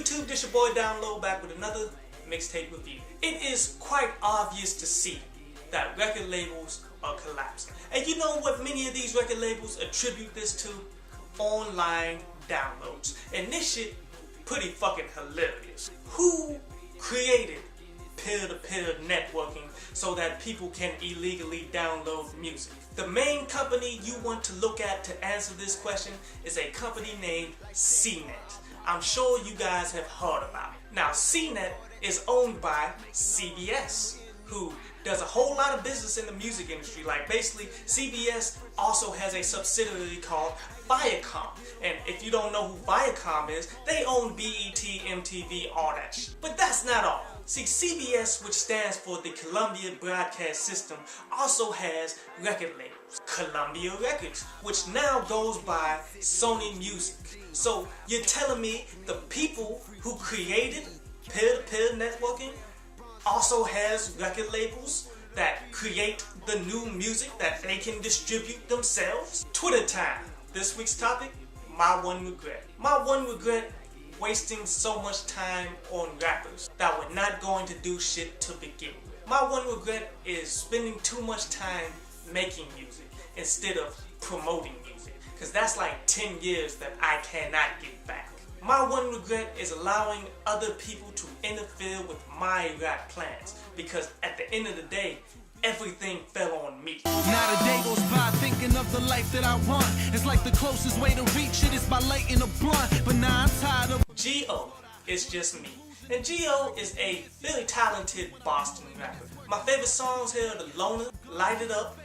YouTube, this your boy Download back with another mixtape review. It is quite obvious to see that record labels are collapsing. And you know what many of these record labels attribute this to? Online downloads. And this shit pretty fucking hilarious. Who created peer-to-peer networking so that people can illegally download music? The main company you want to look at to answer this question is a company named CNET. I'm sure you guys have heard about it. Now, CNET is owned by CBS, who does a whole lot of business in the music industry. Like, basically, CBS also has a subsidiary called Viacom. And if you don't know who Viacom is, they own BET, MTV, all that shit. But that's not all. See, CBS, which stands for the Columbia Broadcast System, also has record labels. Columbia Records, which now goes by Sony Music. So you're telling me the people who created peer-to-peer networking also has record labels that create the new music that they can distribute themselves? Twitter time. This week's topic, my one regret. My one regret: wasting so much time on rappers that were not going to do shit to begin with. My one regret is spending too much time making music instead of promoting music, because that's like 10 years that I cannot get back. My one regret is allowing other people to interfere with my rap plans, because at the end of the day, everything fell on me. Not a day goes by thinking of the life that I want. It's like the closest way to reach it is by lighting a blunt. But now I'm tired of G.O. is just me. And G.O. is a very talented Boston rapper. My favorite songs here are The Loner, Light It Up,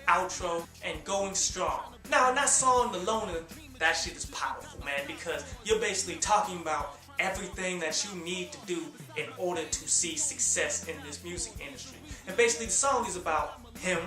Outro, and Going Strong. Now, in that song, The Loner, that shit is powerful, man, because you're basically talking about everything that you need to do in order to see success in this music industry. And basically the song is about him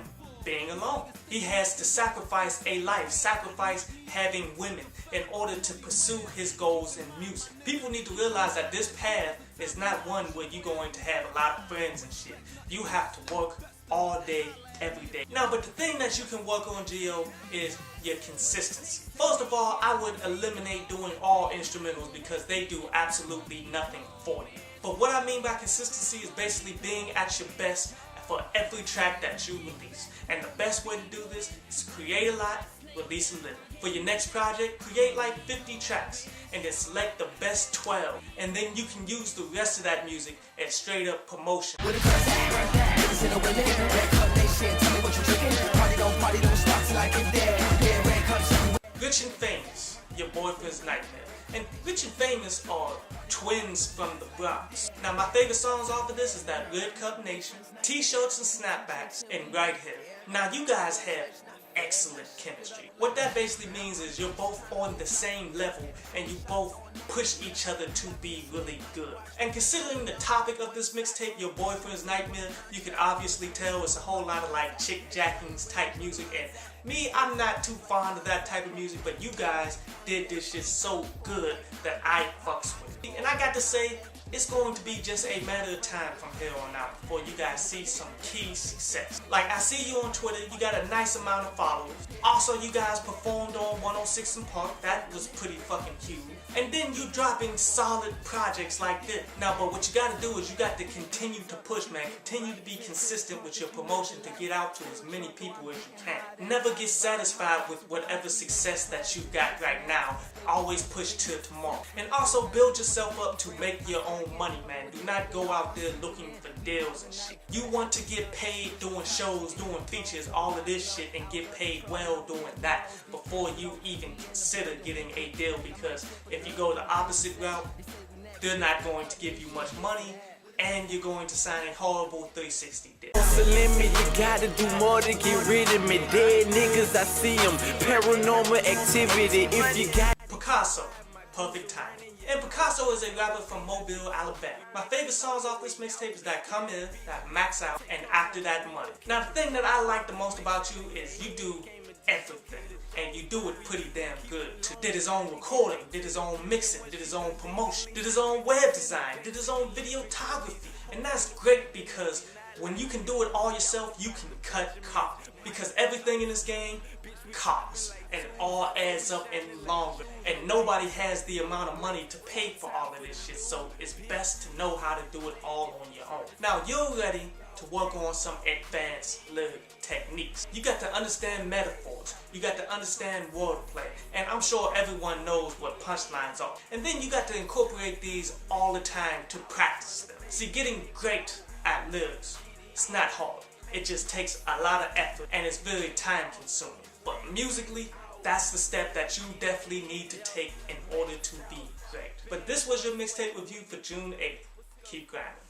being alone. He has to sacrifice a life, sacrifice having women in order to pursue his goals in music. People need to realize that this path is not one where you're going to have a lot of friends and shit. You have to work all day, every day. Now, but the thing that you can work on, Gio, is your consistency. First of all, I would eliminate doing all instrumentals because they do absolutely nothing for you. But what I mean by consistency is basically being at your best for every track that you release. And the best way to do this is to create a lot, release a little. For your next project, create like 50 tracks and then select the best 12. And then you can use the rest of that music as straight up promotion. Rich and Famous, your boyfriend's nightmare. And Rich and Famous are twins from the Bronx. Now, my favorite songs off of this is that Red Cup Nation, T-shirts and snapbacks, and Right Here. Now, you guys have excellent chemistry. What that basically means is you're both on the same level and you both push each other to be really good. And considering the topic of this mixtape, Your Boyfriend's Nightmare, you can obviously tell it's a whole lot of like chick jackings type music, and me, I'm not too fond of that type of music, but you guys did this shit so good that I fucks with it. And I got to say, it's going to be just a matter of time from here on out before you guys see some key success. Like, I see you on Twitter, you got a nice amount of followers. Also, you guys performed on 106 in Park, that was pretty fucking cute. And then you dropping solid projects like this. Now, but what you gotta do is you got to continue to push, man. Continue to be consistent with your promotion to get out to as many people as you can. Never get satisfied with whatever success that you got right now. Always push to tomorrow. And also build yourself up to make your own money, man. Do not go out there looking for deals and shit. You want to get paid doing shows, doing features, all of this shit, and get paid well doing that before you even consider getting a deal, because if you go the opposite route, they're not going to give you much money and you're going to sign a horrible 360 deal. It's a limit, you gotta do more to get rid of me. Dead niggas, I see them. Paranormal activity. If you got Pikasso, perfect timing. And Pikasso is a rapper from Mobile, Alabama. My favorite songs off this mixtape is that Come In, that Max Out, and After That Money. Now, the thing that I like the most about you is you do everything. And you do it pretty damn good too. Did his own recording, did his own mixing, did his own promotion, did his own web design, did his own videography. And that's great, because when you can do it all yourself, you can cut costs. Because everything in this game costs, and it all adds up in the long run. And nobody has the amount of money to pay for all of this shit, so it's best to know how to do it all on your own. Now you're ready to work on some advanced lyric techniques. You got to understand metaphors, you got to understand wordplay, and I'm sure everyone knows what punchlines are. And then you got to incorporate these all the time to practice them. See, getting great at lyrics, it's not hard. It just takes a lot of effort and it's very time consuming. But musically, that's the step that you definitely need to take in order to be great. But this was your mixtape review for June 8th. Keep grinding.